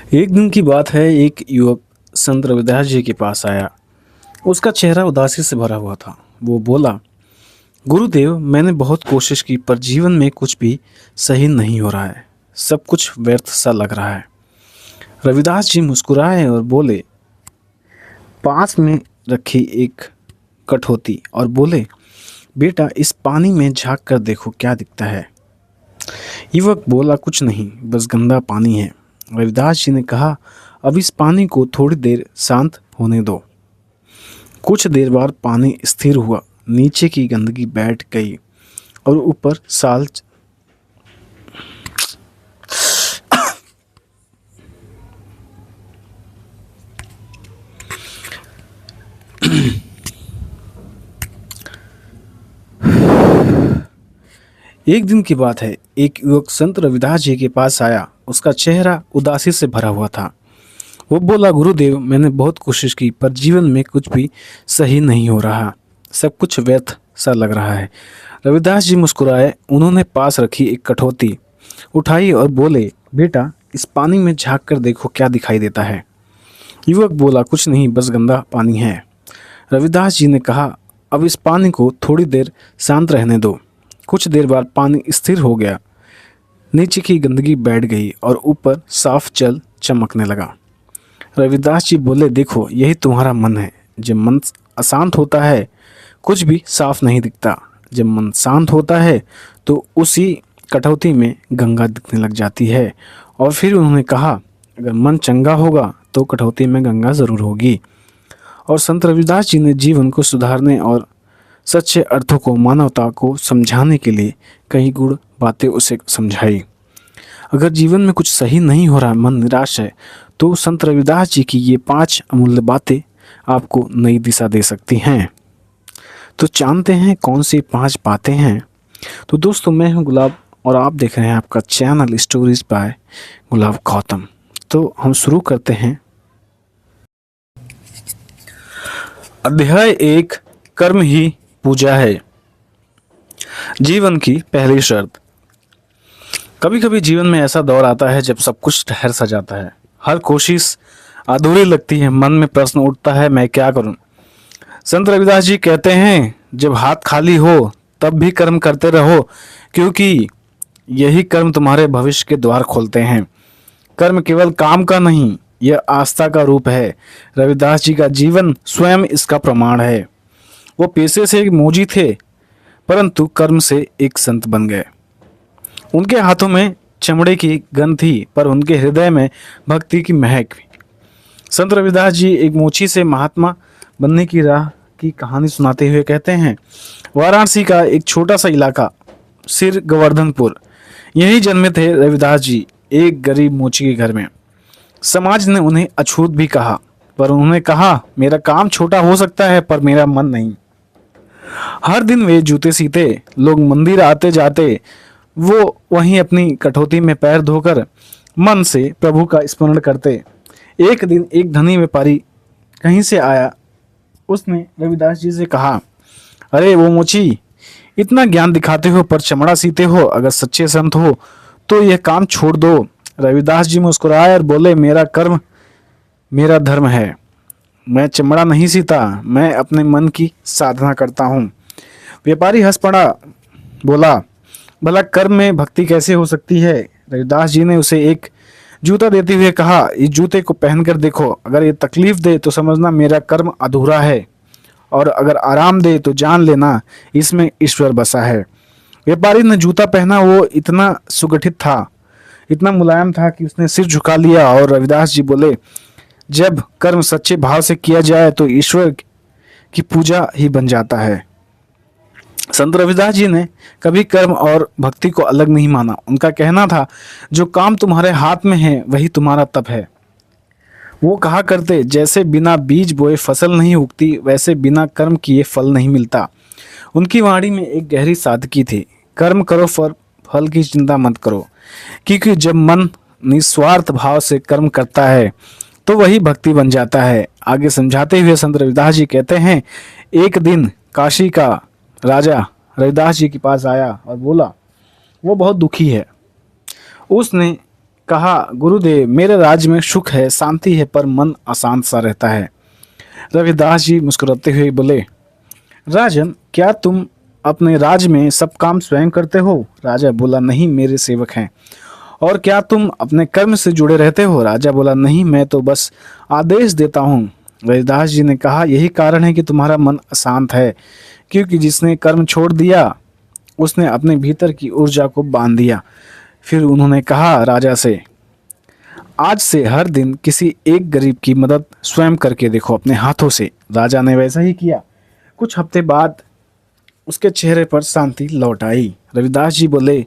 एक दिन की बात है। एक युवक संत रविदास जी के पास आया। उसका चेहरा उदासी से भरा हुआ था। वो बोला, गुरुदेव, मैंने बहुत कोशिश की पर जीवन में कुछ भी सही नहीं हो रहा है। सब कुछ व्यर्थ सा लग रहा है। रविदास जी मुस्कुराए और बोले, पास में रखी एक कठौती और बोले, बेटा, इस पानी में झांक कर देखो क्या दिखता है। युवक बोला, कुछ नहीं, बस गंदा पानी है। रविदास जी ने कहा, अब इस पानी को थोड़ी देर शांत होने दो। कुछ देर बाद पानी स्थिर हुआ, नीचे की गंदगी बैठ गई और ऊपर साल। एक दिन की बात है। एक युवक संत रविदास जी के पास आया। उसका चेहरा उदासी से भरा हुआ था। वो बोला, गुरुदेव, मैंने बहुत कोशिश की पर जीवन में कुछ भी सही नहीं हो रहा। सब कुछ व्यर्थ सा लग रहा है। रविदास जी मुस्कुराए। उन्होंने पास रखी एक कठौती उठाई और बोले, बेटा, इस पानी में झांक कर देखो क्या दिखाई देता है। युवक बोला, कुछ नहीं, बस गंदा पानी है। रविदास जी ने कहा, अब इस पानी को थोड़ी देर शांत रहने दो। कुछ देर बाद पानी स्थिर हो गया, नीचे की गंदगी बैठ गई और ऊपर साफ जल चमकने लगा। रविदास जी बोले, देखो, यही तुम्हारा मन है। जब मन अशांत होता है कुछ भी साफ नहीं दिखता। जब मन शांत होता है तो उसी कटौती में गंगा दिखने लग जाती है। और फिर उन्होंने कहा, अगर मन चंगा होगा तो कटौती में गंगा जरूर होगी। और संत रविदास जी ने जीवन को सुधारने और सच्चे अर्थों को, मानवता को समझाने के लिए कई गुण बातें उसे समझाई। अगर जीवन में कुछ सही नहीं हो रहा, मन निराश है, तो संत रविदास जी की ये 5 अमूल्य बातें आपको नई दिशा दे सकती हैं। तो जानते हैं कौन सी 5 बातें हैं। तो दोस्तों, मैं हूं गुलाब और आप देख रहे हैं आपका चैनल स्टोरीज बाय गुलाब गौतम। तो हम शुरू करते हैं। अध्याय 1, कर्म ही पूजा है। जीवन की पहली शर्त। कभी कभी जीवन में ऐसा दौर आता है जब सब कुछ ठहर सा जाता है। हर कोशिश अधूरी लगती है। मन में प्रश्न उठता है, मैं क्या करूं। संत रविदास जी कहते हैं, जब हाथ खाली हो तब भी कर्म करते रहो, क्योंकि यही कर्म तुम्हारे भविष्य के द्वार खोलते हैं। कर्म केवल काम का नहीं, यह आस्था का रूप है। रविदास जी का जीवन स्वयं इसका प्रमाण है। वो पेशे से एक मौजी थे, परंतु कर्म से एक संत बन गए। उनके हाथों में चमड़े की गन थी, पर उनके हृदय में भक्ति की महक थी। संत रविदास जी एक मोची से महात्मा बनने की राह की कहानी सुनाते हुए कहते हैं, वाराणसी का एक छोटा सा इलाका, सिर गोवर्धनपुर, यहीं जन्मे थे रविदास जी, एक गरीब मोची के घर में। समाज ने उन्हें अछूत भी कहा, पर उन्होंने कहा, मेरा काम छोटा हो सकता है पर मेरा मन नहीं। हर दिन वे जूते सीते, लोग मंदिर आते जाते, वो वहीं अपनी कठौती में पैर धोकर मन से प्रभु का स्मरण करते। एक दिन एक धनी व्यापारी कहीं से आया। उसने रविदास जी से कहा, अरे वो मोची, इतना ज्ञान दिखाते हो पर चमड़ा सीते हो। अगर सच्चे संत हो तो यह काम छोड़ दो। रविदास जी मुस्कुराए और बोले, मेरा कर्म मेरा धर्म है। मैं चमड़ा नहीं सीता, मैं अपने मन की साधना करता हूँ। व्यापारी हंस पड़ा, बोला, भला कर्म में भक्ति कैसे हो सकती है। रविदास जी ने उसे एक जूता देते हुए कहा, इस जूते को पहनकर देखो। अगर ये तकलीफ दे तो समझना मेरा कर्म अधूरा है, और अगर आराम दे तो जान लेना इसमें ईश्वर बसा है। व्यापारी ने जूता पहना। वो इतना सुगठित था, इतना मुलायम था कि उसने सिर झुका लिया। और रविदास जी बोले, जब कर्म सच्चे भाव से किया जाए तो ईश्वर की पूजा ही बन जाता है। संत रविदास जी ने कभी कर्म और भक्ति को अलग नहीं माना। उनका कहना था, जो काम तुम्हारे हाथ में है वही तुम्हारा तप है। वो कहा करते, जैसे बिना बीज बोए फसल नहीं उगती, वैसे बिना कर्म किए फल नहीं मिलता। उनकी वाणी में एक गहरी सादगी थी। कर्म करो, फल की चिंता मत करो, क्योंकि जब मन निस्वार्थ भाव से कर्म करता है तो वही भक्ति बन जाता है। आगे समझाते हुए संत रविदास जी कहते हैं, एक दिन काशी का राजा रविदास जी के पास आया और बोला, वो बहुत दुखी है। उसने कहा, गुरुदेव मेरे राज्य में सुख है, शांति है, पर मन अशांत सा रहता है। रविदास जी मुस्कुराते हुए बोले, राजन क्या तुम अपने राज्य में सब काम स्वयं करते हो? राजा बोला, नहीं मेरे सेवक हैं। और क्या तुम अपने कर्म से जुड़े रहते हो? राजा बोला, नहीं मैं तो बस आदेश देता हूँ। रविदास जी ने कहा, यही कारण है कि तुम्हारा मन अशांत है, क्योंकि जिसने कर्म छोड़ दिया उसने अपने भीतर की ऊर्जा को बांध दिया। फिर उन्होंने कहा राजा से, आज से हर दिन किसी एक गरीब की मदद स्वयं करके देखो अपने हाथों से। राजा ने वैसा ही किया। कुछ हफ्ते बाद उसके चेहरे पर शांति लौट आई। रविदास जी बोले,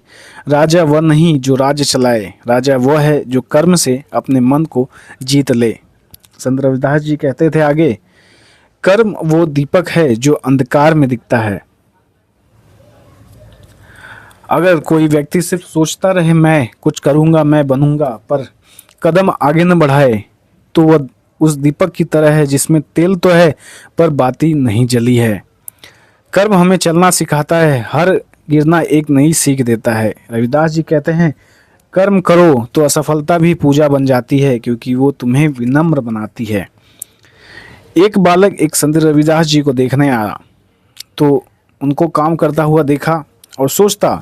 राजा वह नहीं जो राज्य चलाए, राजा वह है जो कर्म से अपने मन को जीत ले। संत रविदास जी कहते थे आगे, कर्म वो दीपक है जो अंधकार में दिखता है। अगर कोई व्यक्ति सिर्फ सोचता रहे मैं कुछ करूंगा, मैं बनूंगा, पर कदम आगे न बढ़ाए, तो वह उस दीपक की तरह है जिसमें तेल तो है पर बाती नहीं जली है। कर्म हमें चलना सिखाता है, हर गिरना एक नई सीख देता है। रविदास जी कहते हैं, कर्म करो तो असफलता भी पूजा बन जाती है, क्योंकि वो तुम्हें विनम्र बनाती है। एक बालक एक संत रविदास जी को देखने आया तो उनको काम करता हुआ देखा और सोचता,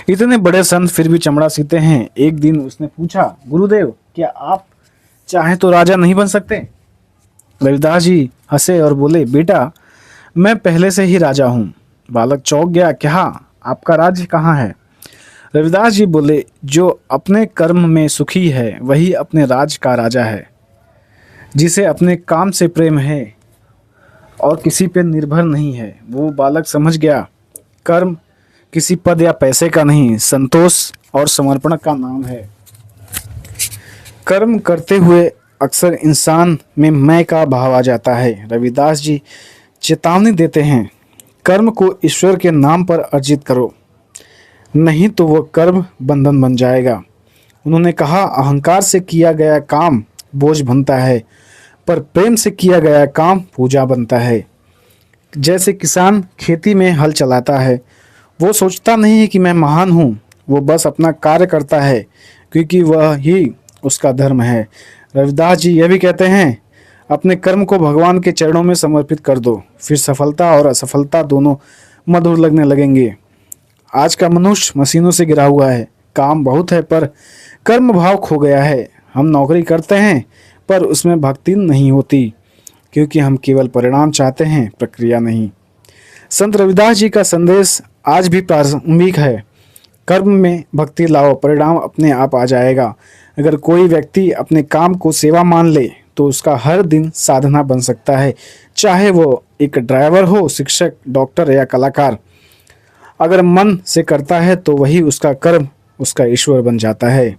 इतने बड़े संत फिर भी चमड़ा सीते हैं। एक दिन उसने पूछा, गुरुदेव क्या आप चाहें तो राजा नहीं बन सकते? रविदास जी हंसे और बोले, बेटा मैं पहले से ही राजा हूँ। बालक चौंक गया, क्या आपका राज्य कहाँ है? रविदास जी बोले, जो अपने कर्म में सुखी है वही अपने राज का राजा है। जिसे अपने काम से प्रेम है और किसी पे निर्भर नहीं है, वो बालक समझ गया, कर्म किसी पद या पैसे का नहीं, संतोष और समर्पण का नाम है। कर्म करते हुए अक्सर इंसान में मैं का भाव आ जाता है। रविदास जी चेतावनी देते हैं, कर्म को ईश्वर के नाम पर अर्जित करो, नहीं तो वह कर्म बंधन बन जाएगा। उन्होंने कहा, अहंकार से किया गया काम बोझ बनता है, पर प्रेम से किया गया काम पूजा बनता है। जैसे किसान खेती में हल चलाता है, वो सोचता नहीं है कि मैं महान हूँ, वो बस अपना कार्य करता है क्योंकि वह ही उसका धर्म है। रविदास जी यह भी कहते हैं, अपने कर्म को भगवान के चरणों में समर्पित कर दो, फिर सफलता और असफलता दोनों मधुर लगने लगेंगे। आज का मनुष्य मशीनों से घिरा हुआ है, काम बहुत है पर कर्म भाव खो गया है। हम नौकरी करते हैं पर उसमें भक्ति नहीं होती, क्योंकि हम केवल परिणाम चाहते हैं, प्रक्रिया नहीं। संत रविदास जी का संदेश आज भी प्रासंगिक है। कर्म में भक्ति लाओ, परिणाम अपने आप आ जाएगा। अगर कोई व्यक्ति अपने काम को सेवा मान ले तो उसका हर दिन साधना बन सकता है, चाहे वो एक ड्राइवर हो, शिक्षक, डॉक्टर या कलाकार। अगर मन से करता है तो वही उसका कर्म उसका ईश्वर बन जाता है।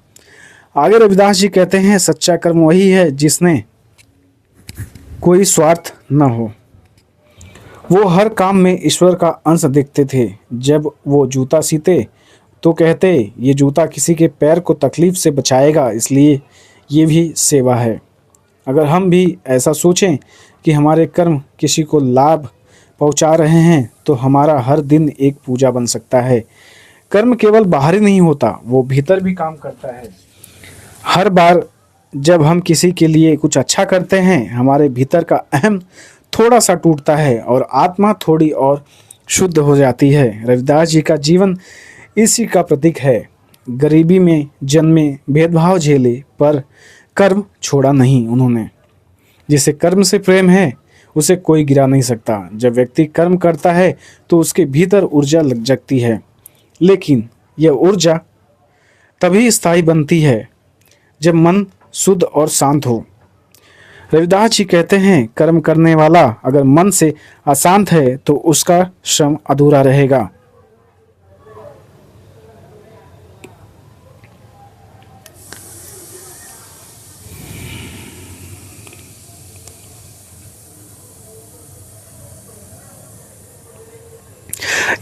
आगे रविदास जी कहते हैं, सच्चा कर्म वही है जिसने कोई स्वार्थ न हो। वो हर काम में ईश्वर का अंश देखते थे। जब वो जूता सीते तो कहते, ये जूता किसी के पैर को तकलीफ से बचाएगा, इसलिए ये भी सेवा है। अगर हम भी ऐसा सोचें कि हमारे कर्म किसी को लाभ पहुंचा रहे हैं, तो हमारा हर दिन एक पूजा बन सकता है। कर्म केवल बाहरी नहीं होता, वो भीतर भी काम करता है। हर बार जब हम किसी के लिए कुछ अच्छा करते हैं, हमारे भीतर का अहम थोड़ा सा टूटता है और आत्मा थोड़ी और शुद्ध हो जाती है। रविदास जी का जीवन इसी का प्रतीक है। गरीबी में जन्मे, भेदभाव झेले, पर कर्म छोड़ा नहीं उन्होंने। जिसे कर्म से प्रेम है उसे कोई गिरा नहीं सकता। जब व्यक्ति कर्म करता है तो उसके भीतर ऊर्जा लग जगती है, लेकिन यह ऊर्जा तभी स्थायी बनती है जब मन शुद्ध और शांत हो। रविदास जी कहते हैं, कर्म करने वाला अगर मन से अशांत है तो उसका श्रम अधूरा रहेगा।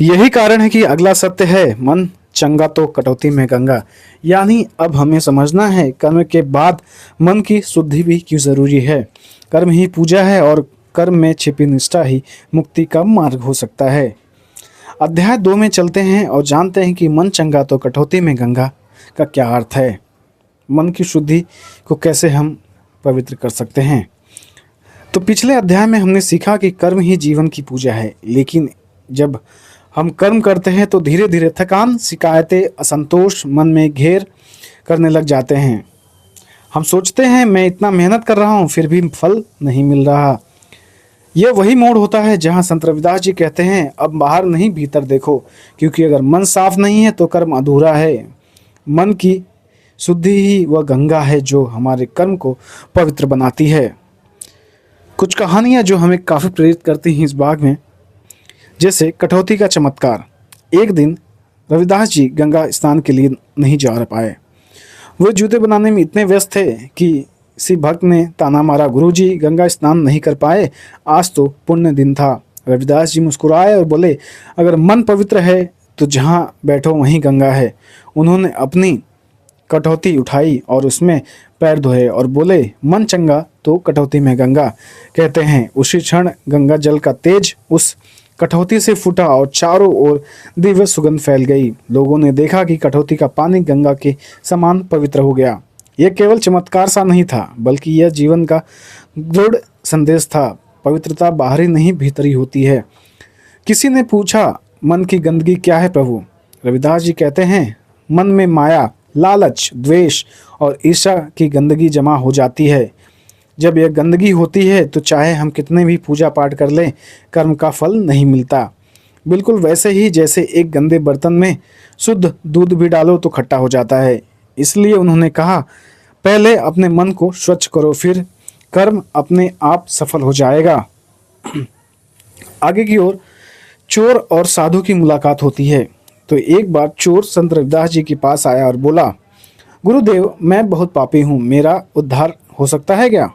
यही कारण है कि अगला सत्य है, मन चंगा तो कटौती में गंगा। यानी अब हमें समझना है, कर्म के बाद मन की शुद्धि भी क्यों जरूरी है। कर्म ही पूजा है और कर्म में छिपी निष्ठा ही मुक्ति का मार्ग हो सकता है। अध्याय 2 में चलते हैं और जानते हैं कि मन चंगा तो कटौती में गंगा का क्या अर्थ है। मन की शुद्धि को कैसे हम पवित्र कर सकते हैं। तो पिछले अध्याय में हमने सीखा कि कर्म ही जीवन की पूजा है, लेकिन जब हम कर्म करते हैं तो धीरे धीरे थकान, शिकायतें, असंतोष मन में घेर करने लग जाते हैं। हम सोचते हैं मैं इतना मेहनत कर रहा हूँ फिर भी फल नहीं मिल रहा। यह वही मोड़ होता है जहाँ संत रविदास जी कहते हैं अब बाहर नहीं भीतर देखो, क्योंकि अगर मन साफ नहीं है तो कर्म अधूरा है। मन की शुद्धि ही वह गंगा है जो हमारे कर्म को पवित्र बनाती है। कुछ कहानियाँ जो हमें काफ़ी प्रेरित करती हैं इस भाग में, जैसे कटौती का चमत्कार। एक दिन रविदास जी गंगा स्नान के लिए नहीं जा पाए। वे जूते बनाने में इतने व्यस्त थे कि किसी भक्त ने ताना मारा, गुरुजी गंगा स्नान नहीं कर पाए, आज तो पुण्य दिन था। रविदास जी मुस्कुराए और बोले, अगर मन पवित्र है तो जहाँ बैठो वहीं गंगा है। उन्होंने अपनी कटौती उठाई और उसमें पैर धोए और बोले, मन चंगा तो कटौती में गंगा। कहते हैं उसी क्षण गंगा जल का तेज उस कटौती से फूटा और चारों ओर दिव्य सुगंध फैल गई। लोगों ने देखा कि कटौती का पानी गंगा के समान पवित्र हो गया। यह केवल चमत्कार सा नहीं था, बल्कि यह जीवन का दृढ़ संदेश था। पवित्रता बाहरी नहीं भीतरी होती है। किसी ने पूछा, मन की गंदगी क्या है प्रभु? रविदास जी कहते हैं, मन में माया, लालच, द्वेष और ईर्ष्या की गंदगी जमा हो जाती है। जब यह गंदगी होती है तो चाहे हम कितने भी पूजा पाठ कर लें, कर्म का फल नहीं मिलता। बिल्कुल वैसे ही जैसे एक गंदे बर्तन में शुद्ध दूध भी डालो तो खट्टा हो जाता है। इसलिए उन्होंने कहा, पहले अपने मन को स्वच्छ करो, फिर कर्म अपने आप सफल हो जाएगा। आगे की ओर चोर और साधु की मुलाकात होती है। तो एक बार चोर संत रविदास जी के पास आया और बोला, गुरुदेव मैं बहुत पापी हूँ, मेरा उद्धार हो सकता है क्या?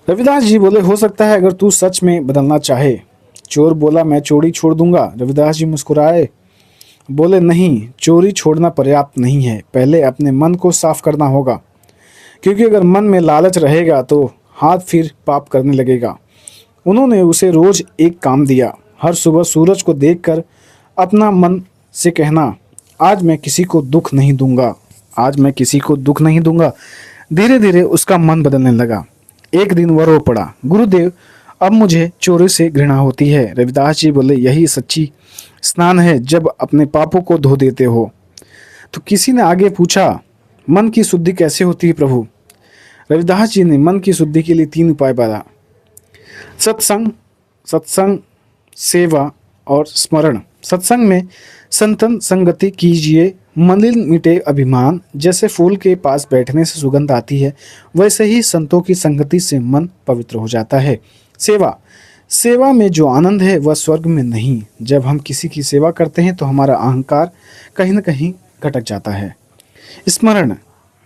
रविदास जी बोले, हो सकता है अगर तू सच में बदलना चाहे। चोर बोला, मैं चोरी छोड़ दूंगा। रविदास जी मुस्कुराए, बोले, नहीं, चोरी छोड़ना पर्याप्त नहीं है, पहले अपने मन को साफ करना होगा, क्योंकि अगर मन में लालच रहेगा तो हाथ फिर पाप करने लगेगा। उन्होंने उसे रोज एक काम दिया, हर सुबह सूरज को देखकर अपना मन से कहना, आज मैं किसी को दुख नहीं दूंगा, आज मैं किसी को दुख नहीं दूंगा। धीरे धीरे उसका मन बदलने लगा। एक दिन वह रो पड़ा, गुरुदेव अब मुझे चोरी से घृणा होती है। रविदास जी बोले, यही सच्ची स्नान है जब अपने पापों को धो देते हो। तो किसी ने आगे पूछा, मन की शुद्धि कैसे होती है प्रभु? रविदास जी ने मन की शुद्धि के लिए 3 उपाय बताया, सत्संग, सेवा और स्मरण। सत्संग में संतन संगति कीजिए, मलिन मिटे अभिमान। जैसे फूल के पास बैठने से सुगंध आती है, वैसे ही संतों की संगति से मन पवित्र हो जाता है। सेवा में जो आनंद है वह स्वर्ग में नहीं। जब हम किसी की सेवा करते हैं तो हमारा अहंकार कहीं न कहीं घटक जाता है। स्मरण,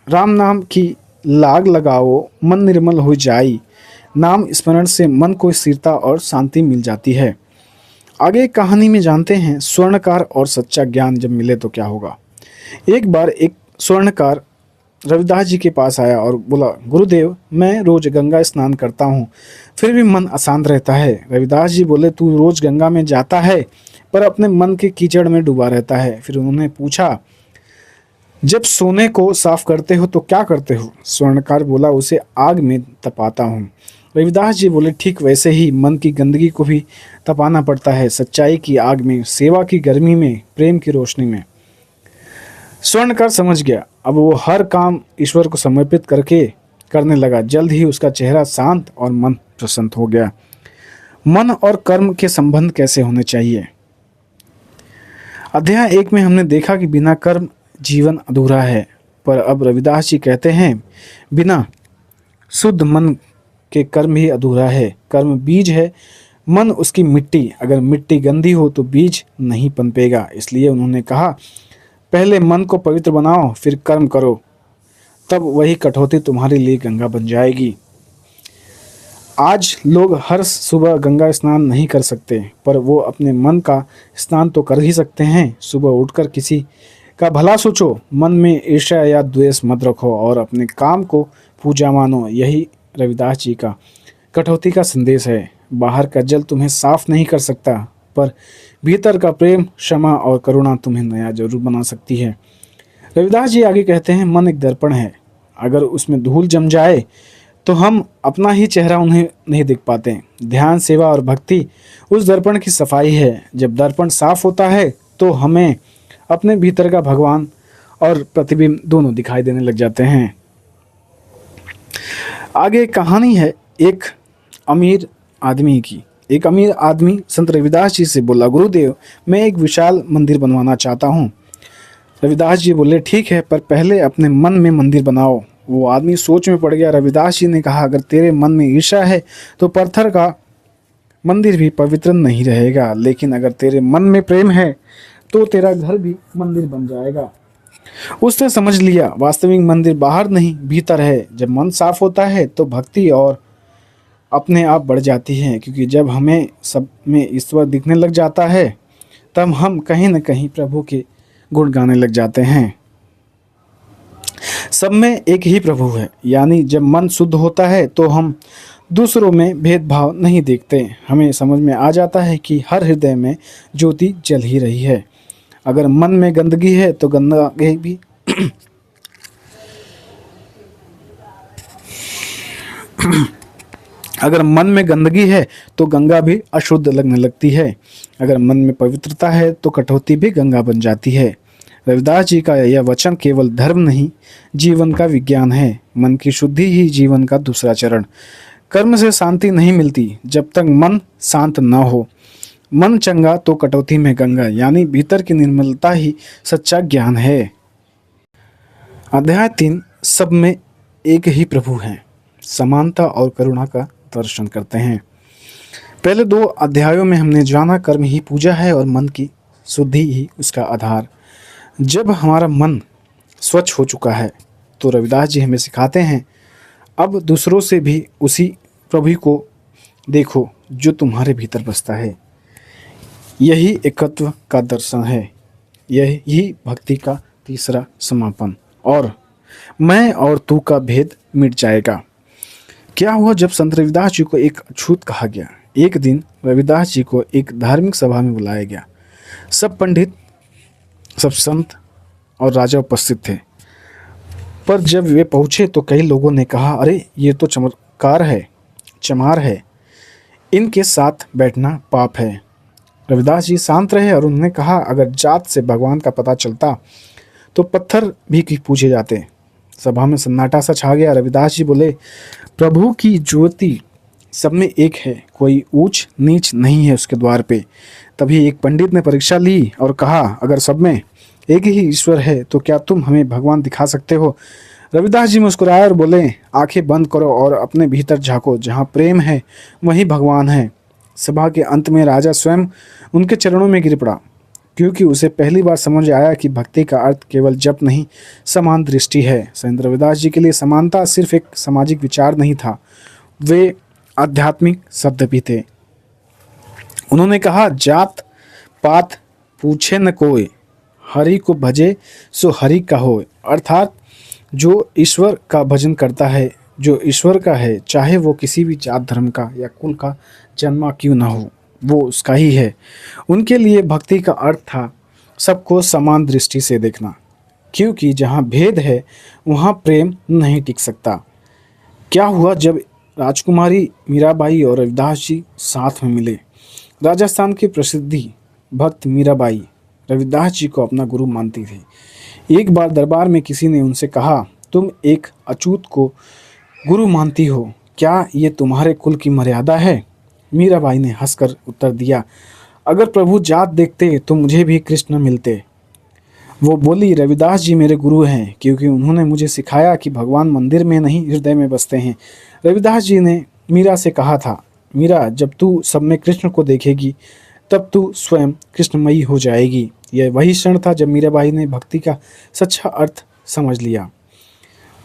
राम नाम की लाग लगाओ, मन निर्मल हो जाई। नाम स्मरण से मन को स्थिरता और शांति मिल जाती है। आगे कहानी में जानते हैं, स्वर्णकार और सच्चा ज्ञान जब मिले तो क्या होगा। एक बार एक स्वर्णकार रविदास जी के पास आया और बोला, गुरुदेव मैं रोज गंगा स्नान करता हूँ, फिर भी मन अशांत रहता है। रविदास जी बोले, तू रोज गंगा में जाता है पर अपने मन के कीचड़ में डूबा रहता है। फिर उन्होंने पूछा, जब सोने को साफ करते हो तो क्या करते हो? स्वर्णकार बोला, उसे आग में तपाता हूँ। रविदास जी बोले, ठीक वैसे ही मन की गंदगी को भी तपाना पड़ता है, सच्चाई की आग में, सेवा की गर्मी में, प्रेम की रोशनी में। स्वर्णकार समझ गया। अब वो हर काम ईश्वर को समर्पित करके करने लगा। जल्द ही उसका चेहरा शांत और मन प्रसन्न हो गया। मन और कर्म के संबंध कैसे होने चाहिए? अध्याय 1 में हमने देखा कि बिना कर्म जीवन अधूरा है, पर अब रविदास जी कहते हैं, बिना शुद्ध मन के कर्म ही अधूरा है। कर्म बीज है, मन उसकी मिट्टी। अगर मिट्टी गंदी हो तो बीज नहीं पनपेगा। इसलिए उन्होंने कहा, पहले मन को पवित्र बनाओ, फिर कर्म करो, तब वही कटौती तुम्हारे लिए गंगा बन जाएगी। आज लोग हर सुबह गंगा स्नान नहीं कर सकते, पर वो अपने मन का स्नान तो कर ही सकते हैं। सुबह उठकर किसी का भला सोचो, मन में ईर्ष्या या द्वेष मत रखो और अपने काम को पूजा मानो। यही रविदास जी का कटौती का संदेश है। बाहर का जल तुम्हें साफ नहीं कर सकता, पर भीतर का प्रेम, क्षमा और करुणा तुम्हें नया जरूर बना सकती है। रविदास जी आगे कहते हैं, मन एक दर्पण है, अगर उसमें धूल जम जाए तो हम अपना ही चेहरा उन्हें नहीं देख पाते। ध्यान, सेवा और भक्ति उस दर्पण की सफाई है। जब दर्पण साफ होता है तो हमें अपने भीतर का भगवान और प्रतिबिंब दोनों दिखाई देने लग जाते हैं। आगे एक कहानी है एक अमीर आदमी की। एक अमीर आदमी संत रविदास जी से बोला, गुरुदेव मैं एक विशाल मंदिर बनवाना चाहता हूँ। रविदास जी बोले, ठीक है, पर पहले अपने मन में मंदिर बनाओ। वो आदमी सोच में पड़ गया। रविदास जी ने कहा, अगर तेरे मन में ईर्ष्या है तो पत्थर का मंदिर भी पवित्र नहीं रहेगा, लेकिन अगर तेरे मन में प्रेम है तो तेरा घर भी मंदिर बन जाएगा। उसने समझ लिया, वास्तविक मंदिर बाहर नहीं भीतर है। जब मन साफ होता है तो भक्ति और अपने आप बढ़ जाती है, क्योंकि जब हमें सब में ईश्वर दिखने लग जाता है तब हम कहीं न कहीं प्रभु के गुण गाने लग जाते हैं। सब में एक ही प्रभु है, यानी जब मन शुद्ध होता है तो हम दूसरों में भेदभाव नहीं देखते। हमें समझ में आ जाता है कि हर हृदय में ज्योति जल ही रही है। अगर मन में गंदगी है तो गंदगी भी अगर मन में गंदगी है तो गंगा भी अशुद्ध लगने लगती है। अगर मन में पवित्रता है तो कटौती भी गंगा बन जाती है। रविदास जी का यह वचन केवल धर्म नहीं, जीवन का विज्ञान है। मन की शुद्धि ही जीवन का दूसरा चरण। कर्म से शांति नहीं मिलती जब तक मन शांत न हो। मन चंगा तो कटौती में गंगा, यानी भीतर की निर्मलता ही सच्चा ज्ञान है। अध्याय 3, सब में एक ही प्रभु है, समानता और करुणा का दर्शन करते हैं। पहले 2 अध्यायों में हमने जाना कर्म ही पूजा है और मन की शुद्धि ही उसका आधार। जब हमारा मन स्वच्छ हो चुका है तो रविदास जी हमें सिखाते हैं, अब दूसरों से भी उसी प्रभु को देखो जो तुम्हारे भीतर बसता है। यही एकत्व का दर्शन है, यही भक्ति का तीसरा समापन, और मैं और तू का भेद मिट जाएगा। क्या हुआ जब संत रविदास जी को एक अछूत कहा गया। एक दिन रविदास जी को एक धार्मिक सभा में बुलाया गया। सब पंडित, सब संत और राजा उपस्थित थे, पर जब वे पहुंचे तो कई लोगों ने कहा, अरे ये तो चमार है, इनके साथ बैठना पाप है। रविदास जी शांत रहे और उन्होंने कहा, अगर जात से भगवान का पता चलता तो पत्थर भी क्यों पूछे जाते। सभा में सन्नाटा सा छा गया। रविदास जी बोले, प्रभु की ज्योति सब में एक है, कोई ऊंच नीच नहीं है उसके द्वार पे। तभी एक पंडित ने परीक्षा ली और कहा, अगर सब में एक ही ईश्वर है तो क्या तुम हमें भगवान दिखा सकते हो। रविदास जी मुस्कुराए और बोले, आंखें बंद करो और अपने भीतर झांको, जहाँ प्रेम है वहीं भगवान है। सभा के अंत में राजा स्वयं उनके चरणों में गिर पड़ा, क्योंकि उसे पहली बार समझ आया कि भक्ति का अर्थ केवल जप नहीं, समान दृष्टि है। संत रविदास जी के लिए समानता सिर्फ एक सामाजिक विचार नहीं था, वे आध्यात्मिक शब्द भी थे। उन्होंने कहा, जात पात पूछे न कोई, हरि को भजे सो हरि का होए। अर्थात जो ईश्वर का भजन करता है, जो ईश्वर का है, चाहे वो किसी भी जात धर्म का या कुल का जन्मा क्यों ना हो, वो उसका ही है। उनके लिए भक्ति का अर्थ था सबको समान दृष्टि से देखना, क्योंकि जहाँ भेद है वहाँ प्रेम नहीं टिक सकता। क्या हुआ जब राजकुमारी मीराबाई और रविदास जी साथ में मिले। राजस्थान की प्रसिद्धि भक्त मीराबाई रविदास जी को अपना गुरु मानती थी। एक बार दरबार में किसी ने उनसे कहा, तुम एक अछूत को गुरु मानती हो, क्या ये तुम्हारे कुल की मर्यादा है। मीराबाई ने हंसकर उत्तर दिया, अगर प्रभु जात देखते तो मुझे भी कृष्ण मिलते। वो बोली, रविदास जी मेरे गुरु हैं, क्योंकि उन्होंने मुझे सिखाया कि भगवान मंदिर में नहीं हृदय में बसते हैं। रविदास जी ने मीरा से कहा था, मीरा, जब तू सब में कृष्ण को देखेगी तब तू स्वयं कृष्णमयी हो जाएगी। यह वही क्षण था जब मीराबाई ने भक्ति का सच्चा अर्थ समझ लिया।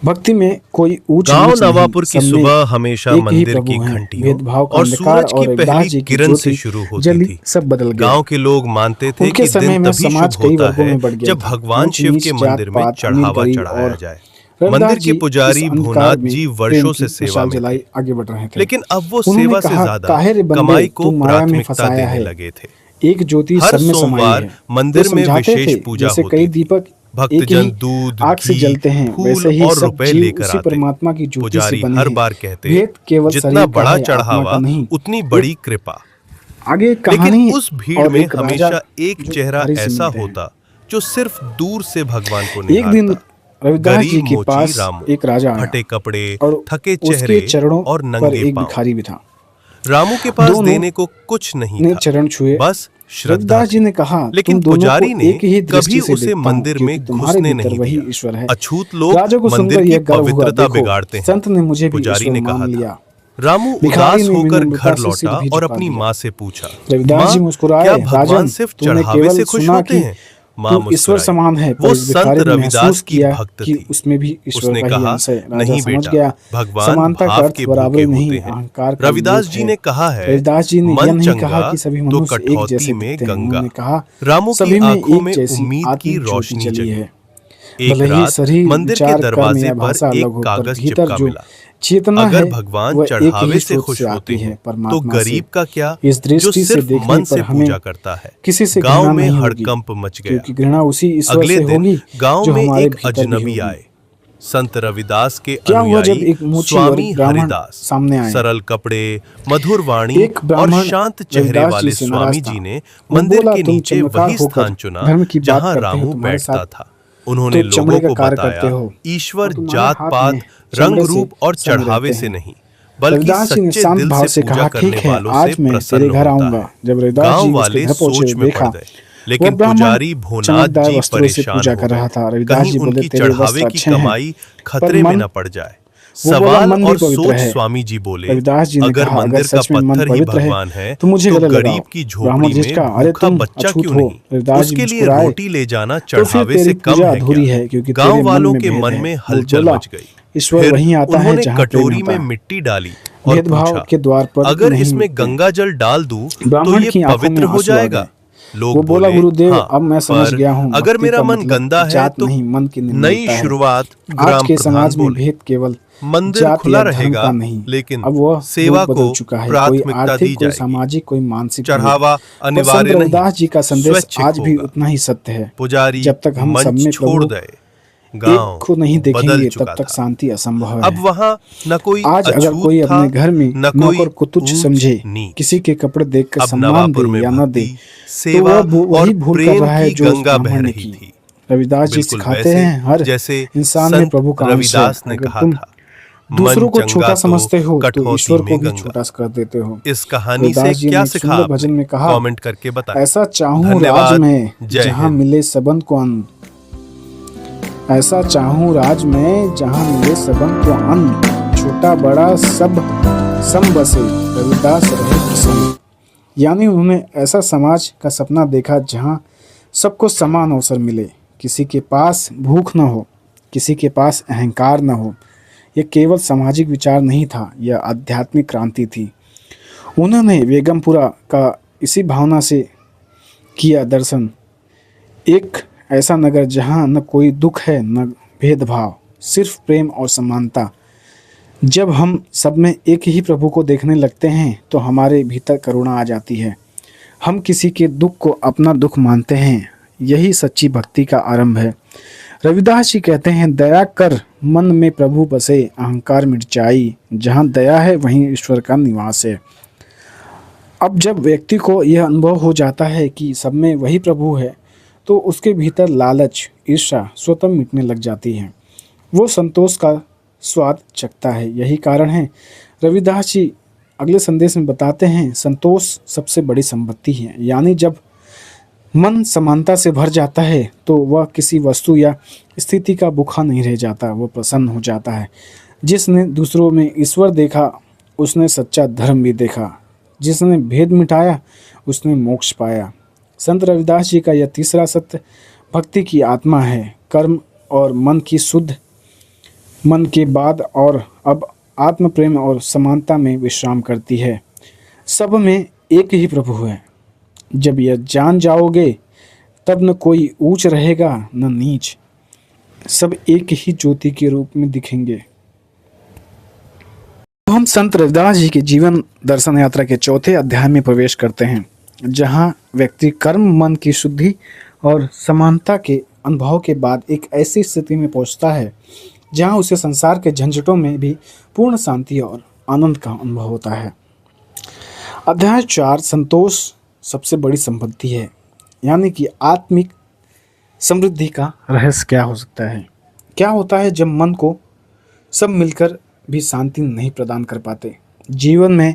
भक्ति में कोई ऊंच गांव नीच नहीं, नवापुर की सब में सुबह हमेशा एक ही मंदिर प्रभु की हैं। घंटियों भेदभाव का और अंधकार सूरज और की रविदास पहली जी की किरण से ज्योति शुरू होती जली, थी। सब बदल गया। गांव के लोग मानते थे उनके कि समय दिन में तभी समाज शुभ कई होता वर्गों है में बढ़ गया जब था। भगवान ऊंच शिव नीच, के जात मंदिर में पात, अमीर चढ़ावा गरीब, चढ़ाया और जाए। रविदास मंदिर जी के इस पुजारी अंधकार भूनाथ में जी प्रेम वर्षों की से सेवा मशाल में थे, जलाई आगे बढ़ रहे थे। लेकिन अब वो उन्होंने सेवा से कहा, ज्यादा काहे रे बंदे, कमाई को तू माया में प्राथमिकता फंसाया देने है। लगे थे। एक ज्योति हर सब में समाई सोमवार है। मंदिर वो में समझाते विशेष थे, पूजा जैसे होती कई थी। दीपक भक्तजन दूध, आग से घी, जलते हैं, फूल वैसे ही और सब रुपए जीव लेकर उसी आते। परमात्मा की ज्योति से पुजारी बने हर हैं। बार कहते, भेद केवल जितना शरीर का बड़ा है, आत्मा चढ़ावा का नहीं। उतनी बड़ी कृपा। आगे एक लेकिन कहानी उस भीड़ और में एक राजा हमेशा एक जो चेहरा भिखारी से ऐसा मिलते हैं। होता जो सिर्फ दूर से भगवान को एक दिन निहारता। रविदास जी गरीब के मोची पास रामू, एक राजा आया फटे कपड़े, और थके उसके चेहरे चरणों और पर नंगे एक पांव। भिखारी भी था। रामू के पास दोनों देने को कुछ नहीं ने था, चरण छुए। बस श्रद्धा रविदास जी थी। ने कहा, लेकिन तुम दोनों पुजारी को ने एक ही कभी दृष्टि से उसे देखता हूं, मंदिर क्योंकि में तुम्हारे घुसने भीतर नहीं वही दिया। ईश्वर है। अछूत लोग राजा को मंदिर सुनकर की यह गर्व हुआ, पवित्रता देखो, बिगाड़ते हैं। संत ने मुझे भी पुजारी ईश्वर ने मान कहा लिया। था। रामू भिखारी उदास ने होकर विनम्रता घर से सिर लौटा भी और झुका अपनी दिया। माँ से पूछा, रविदास माँ, जी मुस्कुराए, क्या भगवान राजन, सिर्फ तुमने चढ़ावे केवल से खुश सुना होते कि हैं? माँ तू ईश्वर मुस्कुराई। समान है, पर वो इस संत भिखारी ने रविदास महसूस की किया भक्त कि थी। उसमें भी ईश्वर उसने का ही कहा, अंश है। राजा नहीं समझ बेटा, गया, भगवान समानता का भाव अर्थ के बराबरी भूखे नहीं, होते हैं। अहंकार का रविदास विलोप जी है। ने कहा है, रविदास जी ने यह मन नहीं कहा चंगा कि सभी तो मनुष्य एक कठौती जैसे में दिखते हैं। गंगा। उन्होंने कहा, रामू की सभी में आंखों एक में जैसी उम्मीद की आत्मिक ज्योति रोशनी जली जगी। है। एक भले ही रात शरीर, मंदिर के विचार, कर्म दरवाजे या पर भाषा एक अलग हो, पर कागज भीतर चिपका जो मिला। चेतना अगर है भगवान वह एक चढ़ावे ही से स्रोत खुश से होते आती है, हैं, तो परमात्मा से। गरीब का क्या, इस जो दृष्टि से सिर्फ देखने मन से पर हमें पूजा करता है? किसी से गांव घृणा में नहीं होगी, हड़कंप मच गया। क्योंकि घृणा उसी ईश्वर अगले से दिन होगी गांव जो में हमारे एक भीतर भी अजनबी होगी। आए। संत रविदास के क्या हुआ जब अनुयायी एक मोची और स्वामी एक ब्राह्मण हरिदास, सामने आए। सरल कपड़े, मधुर वाणी एक और ब्राह्मण शांत चेहरे रविदास वाले जी से स्वामी नाराज था। जी ने वो मंदिर बोला, के तुम नीचे चमत्कार वही होकर स्थान चुना धर्म की बात जहां करते हो, रामू तुम्हारे बैठता साथ था। उन्होंने तो लोगों चमड़े का को कार्य बताया, करते हो, ईश्वर और तुम्हारे जात हाथ पात, में रंग चमड़े से रूप और सम रहते चढ़ावे हैं। से नहीं, बल्कि रविदास जी ने सच्चे शांत दिल भाव से से पूजा कहा, करने ठीक है, वालों आज से मैं तेरे प्रसन्न घर होता आऊंगा। है। जब रविदास गांव जी उसके वाले घर पहुंचे, सोच में देखा पड़ गए, लेकिन वह ब्राह्मण पुजारी भोनाथ चमकदार जी वस्त्रों से परेशान पूजा हो कर रहा गए, था। रविदास कहीं जी बोले, उनकी तेरे वस्त्र चढ़ावे की अच्छे हैं, कमाई पर खतरे में मन, न पड़ जाए। वो बोला, सवाल मन भी और पवित्र सोच है। स्वामी जी बोले, रविदास जी ने अगर कहा, अगर मंदिर का सच में मन पत्थर ही पवित्र है भगवान है तो मुझे तो गले लगाओ। गरीब की ब्राह्मण झोपड़ी झिझका, में अरे भूखा तुम बच्चा अछूत क्यों हो। नहीं? रविदास जी उसके लिए मुस्कुराए, रोटी ले जाना तो फिर चढ़ावे तेरी से कम पूजा है अधूरी क्या? है, क्योंकि गांव तेरे मन वालों में के भेद मन है। में वो हलचल बोला, मच गई। ईश्वर फिर वहीं आता है उन्होंने जहाँ प्रेम कटोरी होता में है। मिट्टी डाली और भेदभाव पूछा, के द्वार पर अगर नहीं इसमें मिटते। गंगा जल डाल दूं तो ब्राह्मण ये की आंखों में पवित्र हो आंसू आ जाएगा? गए। लोग वो बोला, बोले, गुरुदेव, हाँ, अब मैं समझ पर गया हूँ, अगर भक्ति मेरा का मन मतलब गंदा है जात तो नहीं, मन की नई निर्मलता है। शुरुआत। आज ग्राम के प्रधान समाज में बोले, भेद केवल मंदिर जात खुला या धर्म रहेगा, का नहीं, लेकिन अब वह सेवा रूप को बदल चुका है। कोई प्राथमिकता दी आर्थिक, कोई जाएगी। सामाजिक, कोई मानसिक भेद। चढ़ावा पर संत अनिवार्य नहीं, रविदास जी का संदेश स्वैच्छिक आज भी होगा। उतना ही सत्य है। पुजारी जब तक हम सब मंच में छोड़ प्रभु गए, एक गांव को नहीं बदल देखेंगे, तब चुका तक था। शांति असंभव अब है। वहां न कोई आज अगर अछूत कोई था, अपने घर में न कोई नौकर को तुच्छ ऊंच समझे, नीच। किसी के कपड़े देखकर अब सम्मान नवापुर दे में या न दे, भक्ति, तो सेवा वह और वही भूल कर प्रेम रहा है की जो उस गंगा बह ब्राह्मण ने रही की। थी। रविदास जी बिल्कुल सिखाते वैसे हैं, हर जैसे इंसान में संत प्रभु का अंश है। रविदास ने अगर कहा तुम था, दूसरों को मन छोटा चंगा समझते हो तो कठौती ईश्वर में को भी गंगा। छोटा कर देते हो। इस कहानी से रविदास जी क्या ने एक सिखा सुंदर आपने? भजन में कहा, कमेंट करके बताएं। ऐसा चाहूं राज धन्यवाद। में जय जहां हिंद। मिले सबन को अन्न, ऐसा चाहूं राज में जहां मिले सबन को अन्न, छोटा बड़ा सब सम बसे, रविदास रहे प्रसन्न। यानी उन्होंने ऐसा समाज का सपना देखा जहां सबको समान अवसर मिले, किसी के पास भूख न हो, किसी के पास अहंकार न हो। यह केवल सामाजिक विचार नहीं था, यह आध्यात्मिक क्रांति थी। उन्होंने बेगमपुरा का इसी भावना से किया दर्शन। एक ऐसा नगर जहाँ न कोई दुख है न भेदभाव, सिर्फ प्रेम और समानता। जब हम सब में एक ही प्रभु को देखने लगते हैं तो हमारे भीतर करुणा आ जाती है। हम किसी के दुख को अपना दुख मानते हैं। यही सच्ची भक्ति का आरंभ है। रविदास जी कहते हैं, दया कर मन में प्रभु बसे, अहंकार मिट जाई, जहाँ दया है वहीं ईश्वर का निवास है। अब जब व्यक्ति को यह अनुभव हो जाता है कि सब में वही प्रभु है, तो उसके भीतर लालच, ईर्ष्या स्वतः मिटने लग जाती है। वो संतोष का स्वाद चखता है। यही कारण है रविदास जी अगले संदेश में बताते हैं, संतोष सबसे बड़ी संपत्ति है। यानी जब मन समानता से भर जाता है तो वह किसी वस्तु या स्थिति का भूखा नहीं रह जाता, वह प्रसन्न हो जाता है। जिसने दूसरों में ईश्वर देखा उसने सच्चा धर्म भी देखा, जिसने भेद मिटाया उसने मोक्ष पाया। संत रविदास जी का यह तीसरा सत्य भक्ति की आत्मा है। कर्म और मन की शुद्ध मन के बाद और अब आत्म प्रेम और समानता में विश्राम करती है। सब में एक ही प्रभु है। जब यह जान जाओगे तब न कोई ऊंच रहेगा न नीच, सब एक ही ज्योति के रूप में दिखेंगे। हम संत रविदास जी के जीवन दर्शन यात्रा के चौथे अध्याय में प्रवेश करते हैं, जहां व्यक्ति कर्म, मन की शुद्धि और समानता के अनुभव के बाद एक ऐसी स्थिति में पहुंचता है जहां उसे संसार के झंझटों में भी पूर्ण शांति और आनंद का अनुभव होता है। अध्याय 4 संतोष सबसे बड़ी संपत्ति है, यानी कि आत्मिक समृद्धि का रहस्य क्या हो सकता है। क्या होता है जब मन को सब मिलकर भी शांति नहीं प्रदान कर पाते। जीवन में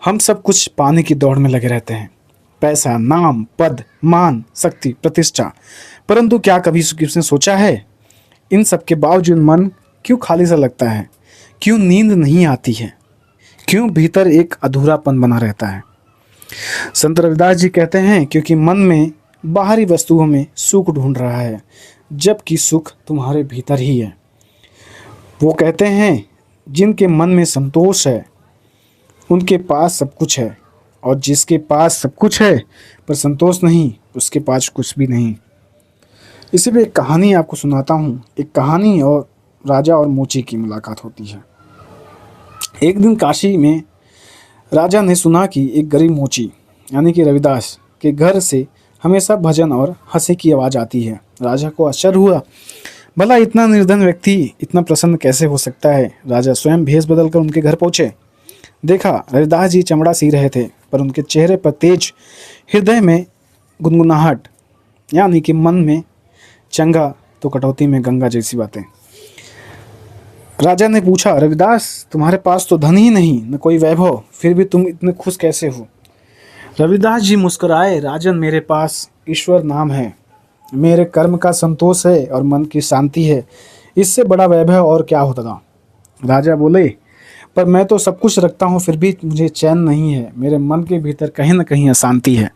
हम सब कुछ पाने की दौड़ में लगे रहते हैं, पैसा, नाम, पद, मान, शक्ति, प्रतिष्ठा, परंतु क्या कभी किसने सोचा है इन सब के बावजूद मन क्यों खाली सा लगता है, क्यों नींद नहीं आती है, क्यों भीतर एक अधूरापन बना रहता है। संत रविदास जी कहते हैं क्योंकि मन में बाहरी वस्तुओं में सुख ढूंढ रहा है, जबकि सुख तुम्हारे भीतर ही है। वो कहते हैं जिनके मन में संतोष है उनके पास सब कुछ है, और जिसके पास सब कुछ है पर संतोष नहीं, उसके पास कुछ भी नहीं। इसी पे एक कहानी आपको सुनाता हूँ। एक कहानी और राजा और मोची की मुलाकात होती है। एक दिन काशी में राजा ने सुना कि एक गरीब मोची यानी कि रविदास के घर से हमेशा भजन और हंसी की आवाज़ आती है। राजा को आश्चर्य हुआ, भला इतना निर्धन व्यक्ति इतना प्रसन्न कैसे हो सकता है। राजा स्वयं भेष बदलकर उनके घर पहुंचे। देखा रविदास जी चमड़ा सी रहे थे, पर उनके चेहरे पर तेज, हृदय में गुनगुनाहट, यानी कि मन में चंगा तो कटौती में गंगा जैसी बातें। राजा ने पूछा, रविदास तुम्हारे पास तो धन ही नहीं, न कोई वैभव, फिर भी तुम इतने खुश कैसे हो। रविदास जी मुस्कुराए, राजन मेरे पास ईश्वर नाम है, मेरे कर्म का संतोष है और मन की शांति है, इससे बड़ा वैभव और क्या होता। राजा बोले, पर मैं तो सब कुछ रखता हूँ फिर भी मुझे चैन नहीं है, मेरे मन के भीतर कहीं न कहीं अशांति है।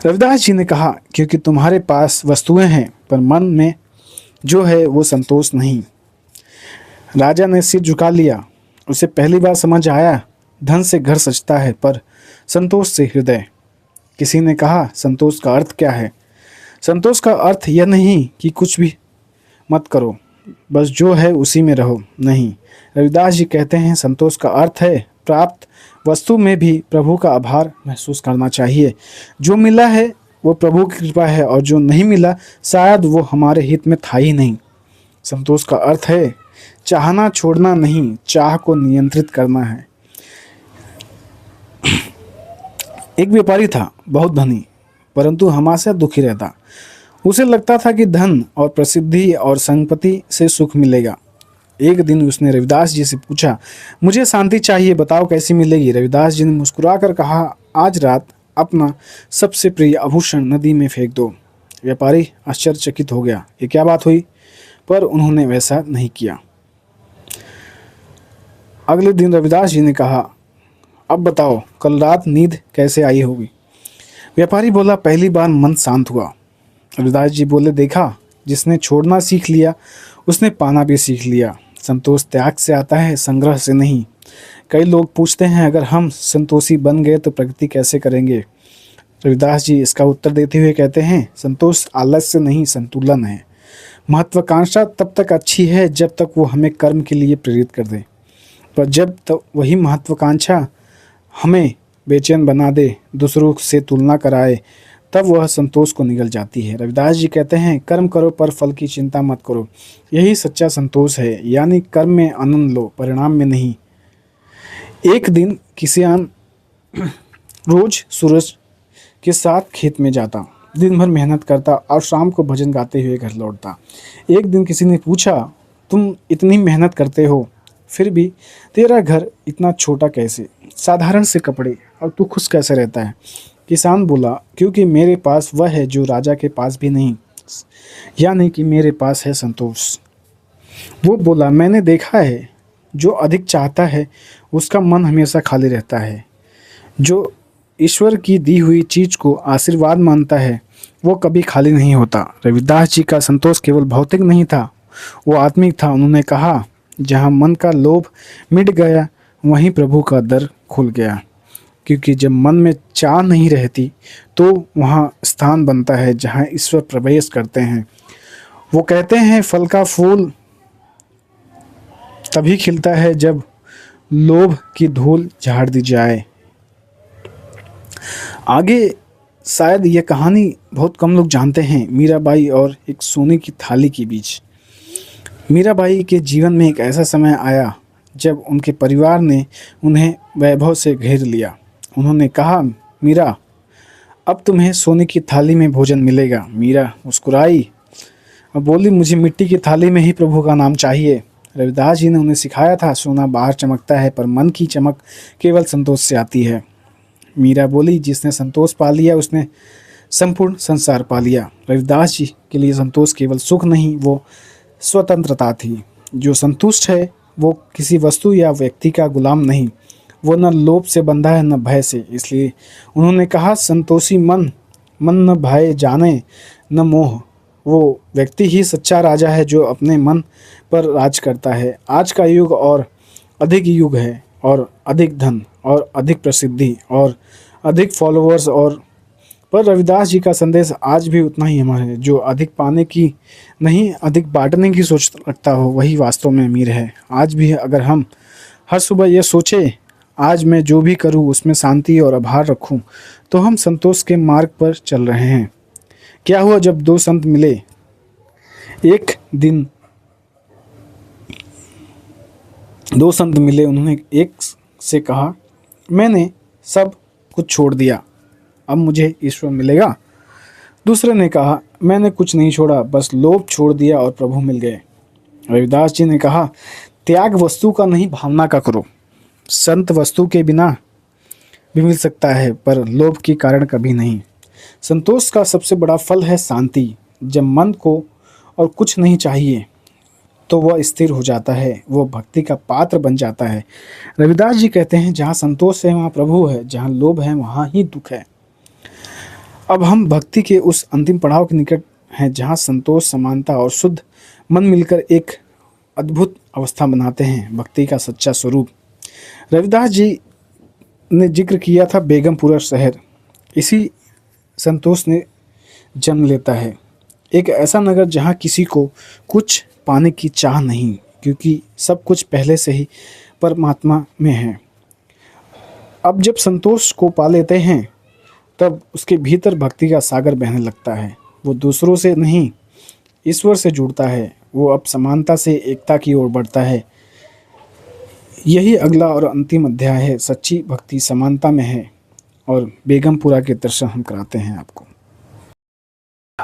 रविदास जी ने कहा, क्योंकि तुम्हारे पास वस्तुएं हैं पर मन में जो है वो संतोष नहीं। राजा ने सिर झुका लिया। उसे पहली बार समझ आया, धन से घर सजता है पर संतोष से हृदय। किसी ने कहा, संतोष का अर्थ क्या है। संतोष का अर्थ यह नहीं कि कुछ भी मत करो, बस जो है उसी में रहो, नहीं। रविदास जी कहते हैं संतोष का अर्थ है प्राप्त वस्तु में भी प्रभु का आभार महसूस करना चाहिए। जो मिला है वो प्रभु की कृपा है और जो नहीं मिला शायद वो हमारे हित में था ही नहीं। संतोष का अर्थ है चाहना छोड़ना नहीं, चाह को नियंत्रित करना है। एक व्यापारी था, बहुत धनी, परंतु हमेशा दुखी रहता। उसे लगता था कि धन और प्रसिद्धि और संपत्ति से सुख मिलेगा। एक दिन उसने रविदास जी से पूछा, मुझे शांति चाहिए, बताओ कैसी मिलेगी। रविदास जी ने मुस्कुराकर कहा, आज रात अपना सबसे प्रिय आभूषण नदी में फेंक दो। व्यापारी आश्चर्यचकित हो गया, ये क्या बात हुई, पर उन्होंने वैसा नहीं किया। अगले दिन रविदास जी ने कहा, अब बताओ कल रात नींद कैसे आई होगी। व्यापारी बोला, पहली बार मन शांत हुआ। रविदास जी बोले, देखा जिसने छोड़ना सीख लिया उसने पाना भी सीख लिया। संतोष त्याग से आता है, संग्रह से नहीं। कई लोग पूछते हैं, अगर हम संतोषी बन गए तो प्रगति कैसे करेंगे। रविदास जी इसका उत्तर देते हुए कहते हैं, संतोष आलस्य नहीं, संतुलन है। महत्वाकांक्षा तब तक अच्छी है जब तक वो हमें कर्म के लिए प्रेरित कर दे, पर जब तक वही महत्वाकांक्षा हमें बेचैन बना दे, दूसरों से तुलना कराए, तब वह संतोष को निगल जाती है। रविदास जी कहते हैं, कर्म करो पर फल की चिंता मत करो, यही सच्चा संतोष है। यानी कर्म में आनंद लो, परिणाम में नहीं। एक दिन किसान रोज सूरज के साथ खेत में जाता, दिन भर मेहनत करता और शाम को भजन गाते हुए घर लौटता। एक दिन किसी ने पूछा, तुम इतनी मेहनत करते हो फिर भी तेरा घर इतना छोटा कैसे, साधारण से कपड़े, और तू खुश कैसे रहता है। किसान बोला, क्योंकि मेरे पास वह है जो राजा के पास भी नहीं, यानी कि मेरे पास है संतोष। वो बोला, मैंने देखा है जो अधिक चाहता है उसका मन हमेशा खाली रहता है। जो ईश्वर की दी हुई चीज को आशीर्वाद मानता है वो कभी खाली नहीं होता। रविदास जी का संतोष केवल भौतिक नहीं था, वो आत्मिक था। उन्होंने कहा, जहाँ मन का लोभ मिट गया वहीं प्रभु का दर खुल गया, क्योंकि जब मन में चाह नहीं रहती तो वहाँ स्थान बनता है जहाँ ईश्वर प्रवेश करते हैं। वो कहते हैं, फल का फूल तभी खिलता है जब लोभ की धूल झाड़ दी जाए। आगे शायद यह कहानी बहुत कम लोग जानते हैं, मीराबाई और एक सोने की थाली के बीच। मीराबाई के जीवन में एक ऐसा समय आया जब उनके परिवार ने उन्हें वैभव से घेर लिया। उन्होंने कहा, मीरा, अब तुम्हें सोने की थाली में भोजन मिलेगा। मीरा मुस्कुराई और बोली, मुझे मिट्टी की थाली में ही प्रभु का नाम चाहिए। रविदास जी ने उन्हें सिखाया था, सोना बाहर चमकता है पर मन की चमक केवल संतोष से आती है। मीरा बोली, जिसने संतोष पा लिया उसने संपूर्ण संसार पा लिया। रविदास जी के लिए संतोष केवल सुख नहीं, वो स्वतंत्रता थी। जो संतुष्ट है वो किसी वस्तु या व्यक्ति का गुलाम नहीं, वो न लोभ से बंधा है न भय से। इसलिए उन्होंने कहा, संतोषी मन, मन न भय जाने न मोह। वो व्यक्ति ही सच्चा राजा है जो अपने मन पर राज करता है। आज का युग और अधिक युग है, और अधिक धन और अधिक प्रसिद्धि और अधिक फॉलोअर्स, और पर रविदास जी का संदेश आज भी उतना ही अमर है। जो अधिक पाने की नहीं, अधिक बांटने की सोच रखता हो, वही वास्तव में अमीर है। आज भी अगर हम हर सुबह यह सोचें, आज मैं जो भी करूं उसमें शांति और आभार रखूं, तो हम संतोष के मार्ग पर चल रहे हैं। क्या हुआ जब दो संत मिले? एक दिन दो संत मिले। उन्होंने एक से कहा, मैंने सब कुछ छोड़ दिया, अब मुझे ईश्वर मिलेगा। दूसरे ने कहा, मैंने कुछ नहीं छोड़ा, बस लोभ छोड़ दिया और प्रभु मिल गए। रविदास जी ने कहा, त्याग वस्तु का नहीं, भावना का करो। संत वस्तु के बिना भी मिल सकता है पर लोभ के कारण कभी नहीं। संतोष का सबसे बड़ा फल है शांति। जब मन को और कुछ नहीं चाहिए तो वह स्थिर हो जाता है, वो भक्ति का पात्र बन जाता है। रविदास जी कहते हैं, जहाँ संतोष है वहाँ प्रभु है, जहाँ लोभ है वहाँ ही दुख है। अब हम भक्ति के उस अंतिम पड़ाव के निकट हैं जहाँ संतोष, समानता और शुद्ध मन मिलकर एक अद्भुत अवस्था बनाते हैं, भक्ति का सच्चा स्वरूप। रविदास जी ने जिक्र किया था बेगमपुरा शहर। इसी संतोष ने जन्म लेता है। एक ऐसा नगर जहाँ किसी को कुछ पाने की चाह नहीं, क्योंकि सब कुछ पहले से ही परमात्मा में है। अब जब संतोष को पा लेते हैं तब उसके भीतर भक्ति का सागर बहने लगता है। वो दूसरों से नहीं, ईश्वर से जुड़ता है। वो अब समानता से एकता की ओर बढ़ता है। यही अगला और अंतिम अध्याय है। सच्ची भक्ति समानता में है, और बेगमपुरा के दर्शन हम कराते हैं आपको।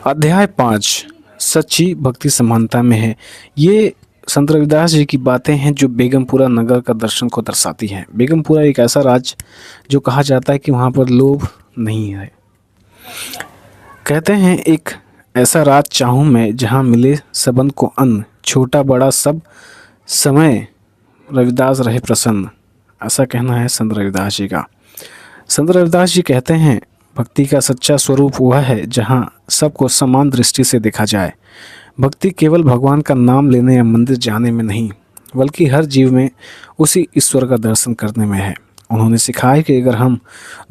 अध्याय 5, सच्ची भक्ति समानता में है। ये संत रविदास जी की बातें हैं जो बेगमपुरा नगर का दर्शन को दर्शाती हैं। बेगमपुरा एक ऐसा राज्य जो कहा जाता है कि वहाँ पर लोभ नहीं है। कहते हैं, एक ऐसा राज चाहूँ मैं जहाँ मिले सबन को अन्न, छोटा बड़ा सब समय रविदास रहे प्रसन्न। ऐसा कहना है संत रविदास जी का। संत रविदास जी कहते हैं, भक्ति का सच्चा स्वरूप वह है जहाँ सबको समान दृष्टि से देखा जाए। भक्ति केवल भगवान का नाम लेने या मंदिर जाने में नहीं, बल्कि हर जीव में उसी ईश्वर का दर्शन करने में है। उन्होंने सिखाया कि अगर हम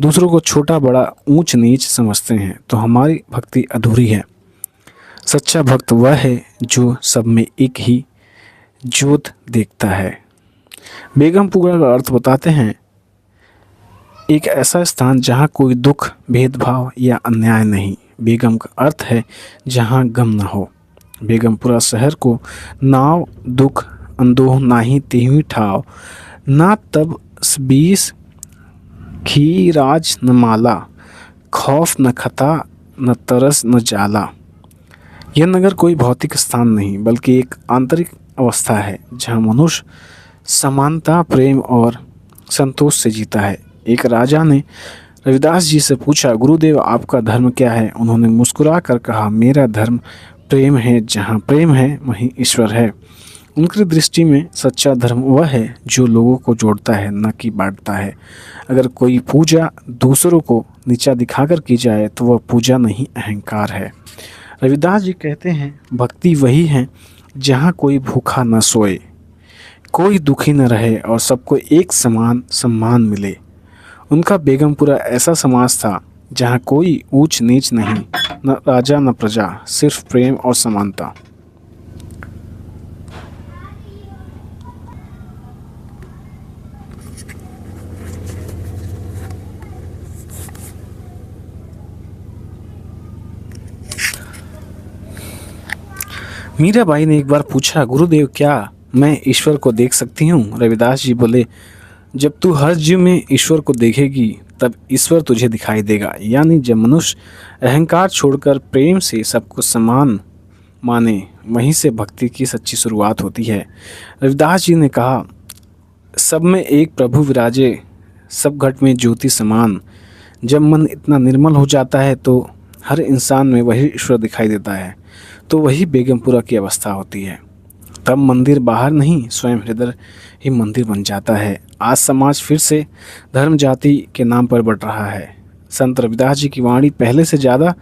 दूसरों को छोटा बड़ा ऊंच नीच समझते हैं तो हमारी भक्ति अधूरी है। सच्चा भक्त वह है जो सब में एक ही ज्योत देखता है। बेगमपुरा का अर्थ बताते हैं, एक ऐसा स्थान जहाँ कोई दुख, भेदभाव या अन्याय नहीं। बेगम का अर्थ है जहाँ गम न हो। बेगमपुरा शहर को नाव दुख अंदोह नाही तेहुई ठाव, ना तब बीस खी राज न माला, खौफ न खता न तरस न जाला। यह नगर कोई भौतिक स्थान नहीं बल्कि एक आंतरिक अवस्था है जहाँ मनुष्य समानता, प्रेम और संतोष से जीता है। एक राजा ने रविदास जी से पूछा, गुरुदेव आपका धर्म क्या है? उन्होंने मुस्कुरा कर कहा, मेरा धर्म प्रेम है, जहाँ प्रेम है वहीं ईश्वर है। उनकी दृष्टि में सच्चा धर्म वह है जो लोगों को जोड़ता है, न कि बांटता है। अगर कोई पूजा दूसरों को नीचा दिखाकर की जाए तो वह पूजा नहीं, अहंकार है। रविदास जी कहते हैं, भक्ति वही है जहाँ कोई भूखा न सोए, कोई दुखी न रहे और सबको एक समान सम्मान मिले। उनका बेगमपुरा ऐसा समाज था जहाँ कोई ऊंच नीच नहीं, न राजा न प्रजा, सिर्फ प्रेम और समानता। मीराबाई ने एक बार पूछा, गुरुदेव क्या मैं ईश्वर को देख सकती हूँ? रविदास जी बोले, जब तू हर जीव में ईश्वर को देखेगी तब ईश्वर तुझे दिखाई देगा। यानी जब मनुष्य अहंकार छोड़कर प्रेम से सबको समान माने, वहीं से भक्ति की सच्ची शुरुआत होती है। रविदास जी ने कहा, सब में एक प्रभु विराजे, सब घट में ज्योति समान। जब मन इतना निर्मल हो जाता है तो हर इंसान में वही ईश्वर दिखाई देता है। तो वही बेगमपुरा की अवस्था होती है। तब मंदिर बाहर नहीं, स्वयं हृदय ही मंदिर बन जाता है। आज समाज फिर से धर्म जाति के नाम पर बढ़ रहा है। संत रविदास जी की वाणी पहले से ज़्यादा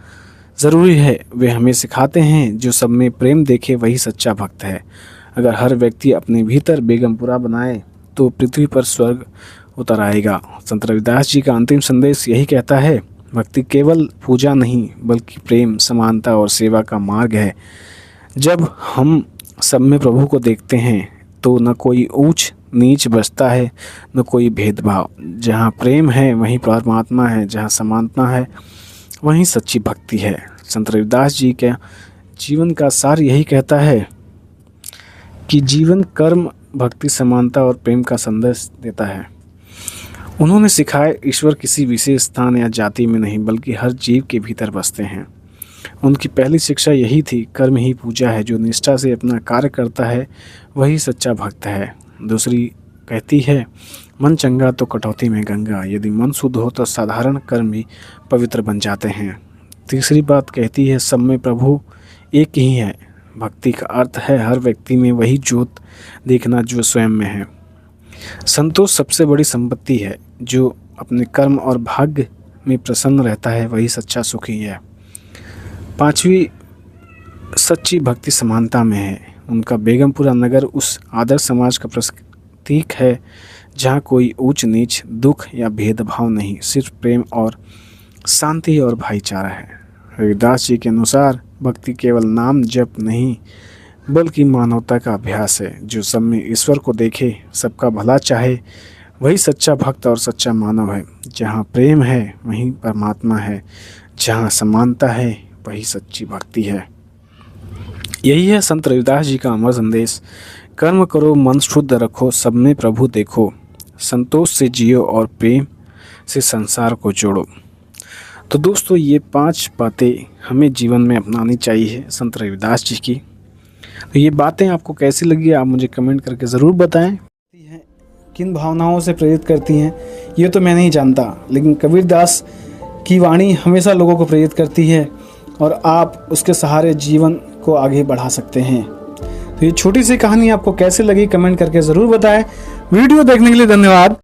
ज़रूरी है। वे हमें सिखाते हैं, जो सब में प्रेम देखे वही सच्चा भक्त है। अगर हर व्यक्ति अपने भीतर बेगमपुरा बनाए तो पृथ्वी पर स्वर्ग उतर आएगा। संत रविदास जी का अंतिम संदेश यही कहता है, भक्ति केवल पूजा नहीं बल्कि प्रेम, समानता और सेवा का मार्ग है। जब हम सब में प्रभु को देखते हैं तो न कोई ऊंच नीच बचता है, न कोई भेदभाव। जहाँ प्रेम है वहीं परमात्मा है, जहाँ समानता है वहीं सच्ची भक्ति है। संत रविदास जी के जीवन का सार यही कहता है कि जीवन कर्म, भक्ति, समानता और प्रेम का संदेश देता है। उन्होंने सिखाया, ईश्वर किसी विशेष स्थान या जाति में नहीं बल्कि हर जीव के भीतर बसते हैं। उनकी पहली शिक्षा यही थी, कर्म ही पूजा है। जो निष्ठा से अपना कार्य करता है वही सच्चा भक्त है। दूसरी कहती है, मन चंगा तो कटौती में गंगा। यदि मन शुद्ध हो तो साधारण कर्म भी पवित्र बन जाते हैं। तीसरी बात कहती है, सब में प्रभु एक ही है। भक्ति का अर्थ है हर व्यक्ति में वही ज्योत देखना जो स्वयं में है। संतोष सबसे बड़ी संपत्ति है। जो अपने कर्म और भाग्य में प्रसन्न रहता है वही सच्चा सुखी है। पांचवी, सच्ची भक्ति समानता में है। उनका बेगमपुरा नगर उस आदर्श समाज का प्रतीक है जहाँ कोई ऊंच नीच, दुख या भेदभाव नहीं, सिर्फ प्रेम और शांति और भाईचारा है। रविदास जी के अनुसार भक्ति केवल नाम जप नहीं बल्कि मानवता का अभ्यास है। जो सब में ईश्वर को देखे, सबका भला चाहे, वही सच्चा भक्त और सच्चा मानव है। जहाँ प्रेम है वहीं परमात्मा है, जहाँ समानता है वही सच्ची भक्ति है। यही है संत रविदास जी का अमर संदेश। कर्म करो, मन शुद्ध रखो, सब में प्रभु देखो, संतोष से जियो और प्रेम से संसार को जोड़ो। तो दोस्तों, ये 5 बातें हमें जीवन में अपनानी चाहिए संत रविदास जी की। तो ये बातें आपको कैसी लगी आप मुझे कमेंट करके ज़रूर बताएं। किन भावनाओं से प्रेरित करती हैं ये तो मैं नहीं जानता, लेकिन कबीरदास की वाणी हमेशा लोगों को प्रेरित करती है और आप उसके सहारे जीवन को आगे बढ़ा सकते हैं। तो ये छोटी सी कहानी आपको कैसे लगी कमेंट करके ज़रूर बताएं। वीडियो देखने के लिए धन्यवाद।